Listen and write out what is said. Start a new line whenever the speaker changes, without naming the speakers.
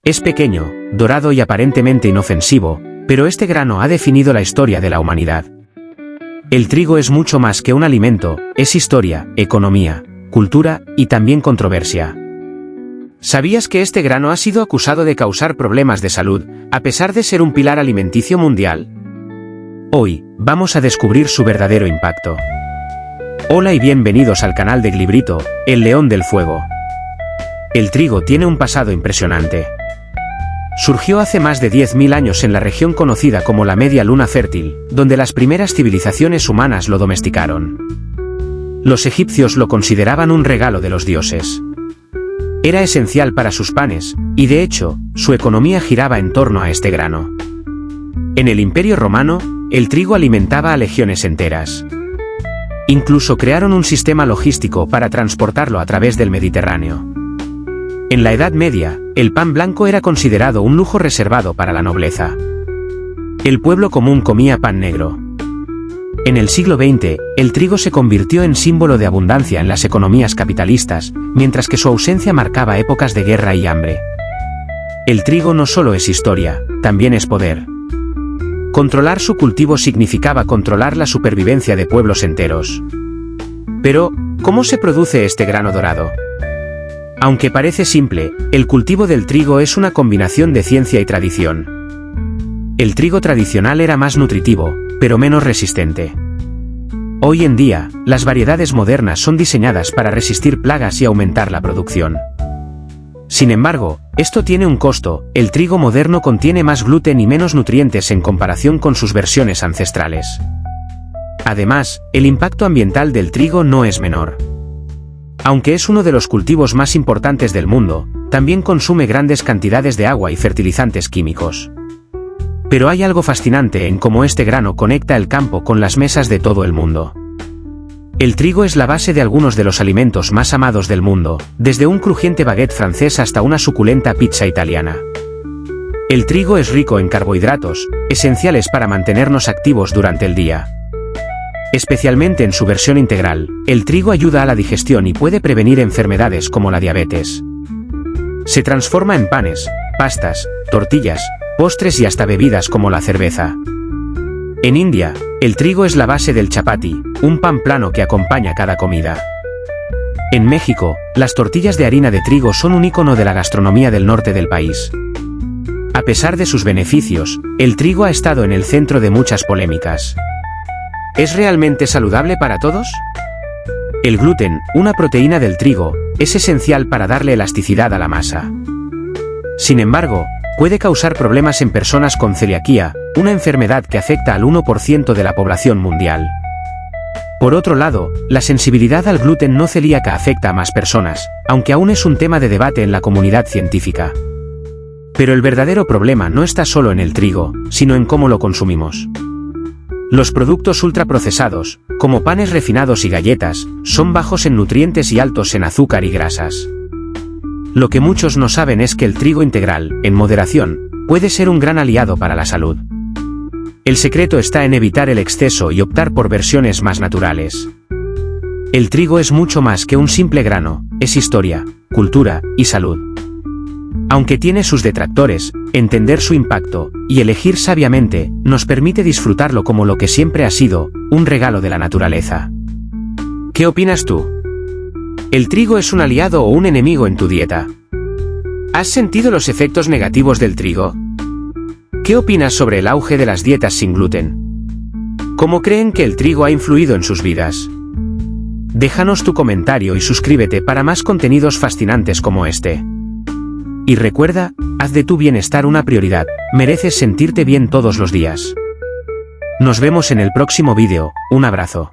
Es pequeño, dorado y aparentemente inofensivo, pero este grano ha definido la historia de la humanidad. El trigo es mucho más que un alimento, es historia, economía, cultura y también controversia. ¿Sabías que este grano ha sido acusado de causar problemas de salud, a pesar de ser un pilar alimenticio mundial? Hoy, vamos a descubrir su verdadero impacto. Hola y bienvenidos al canal de Glibrito, el león del fuego. El trigo tiene un pasado impresionante. Surgió hace más de 10.000 años en la región conocida como la Media Luna Fértil, donde las primeras civilizaciones humanas lo domesticaron. Los egipcios lo consideraban un regalo de los dioses. Era esencial para sus panes, y de hecho, su economía giraba en torno a este grano. En el Imperio Romano, el trigo alimentaba a legiones enteras. Incluso crearon un sistema logístico para transportarlo a través del Mediterráneo. En la Edad Media, el pan blanco era considerado un lujo reservado para la nobleza. El pueblo común comía pan negro. En el siglo XX, el trigo se convirtió en símbolo de abundancia en las economías capitalistas, mientras que su ausencia marcaba épocas de guerra y hambre. El trigo no solo es historia, también es poder. Controlar su cultivo significaba controlar la supervivencia de pueblos enteros. Pero, ¿cómo se produce este grano dorado? Aunque parece simple, el cultivo del trigo es una combinación de ciencia y tradición. El trigo tradicional era más nutritivo, pero menos resistente. Hoy en día, las variedades modernas son diseñadas para resistir plagas y aumentar la producción. Sin embargo, esto tiene un costo: el trigo moderno contiene más gluten y menos nutrientes en comparación con sus versiones ancestrales. Además, el impacto ambiental del trigo no es menor. Aunque es uno de los cultivos más importantes del mundo, también consume grandes cantidades de agua y fertilizantes químicos. Pero hay algo fascinante en cómo este grano conecta el campo con las mesas de todo el mundo. El trigo es la base de algunos de los alimentos más amados del mundo, desde un crujiente baguette francés hasta una suculenta pizza italiana. El trigo es rico en carbohidratos, esenciales para mantenernos activos durante el día. Especialmente en su versión integral, el trigo ayuda a la digestión y puede prevenir enfermedades como la diabetes. Se transforma en panes, pastas, tortillas, postres y hasta bebidas como la cerveza. En India, el trigo es la base del chapati, un pan plano que acompaña cada comida. En México, las tortillas de harina de trigo son un icono de la gastronomía del norte del país. A pesar de sus beneficios, el trigo ha estado en el centro de muchas polémicas. ¿Es realmente saludable para todos? El gluten, una proteína del trigo, es esencial para darle elasticidad a la masa. Sin embargo, puede causar problemas en personas con celiaquía, una enfermedad que afecta al 1% de la población mundial. Por otro lado, la sensibilidad al gluten no celíaca afecta a más personas, aunque aún es un tema de debate en la comunidad científica. Pero el verdadero problema no está solo en el trigo, sino en cómo lo consumimos. Los productos ultraprocesados, como panes refinados y galletas, son bajos en nutrientes y altos en azúcar y grasas. Lo que muchos no saben es que el trigo integral, en moderación, puede ser un gran aliado para la salud. El secreto está en evitar el exceso y optar por versiones más naturales. El trigo es mucho más que un simple grano, es historia, cultura y salud. Aunque tiene sus detractores, entender su impacto y elegir sabiamente nos permite disfrutarlo como lo que siempre ha sido, un regalo de la naturaleza. ¿Qué opinas tú? ¿El trigo es un aliado o un enemigo en tu dieta? ¿Has sentido los efectos negativos del trigo? ¿Qué opinas sobre el auge de las dietas sin gluten? ¿Cómo creen que el trigo ha influido en sus vidas? Déjanos tu comentario y suscríbete para más contenidos fascinantes como este. Y recuerda, haz de tu bienestar una prioridad, mereces sentirte bien todos los días. Nos vemos en el próximo vídeo, un abrazo.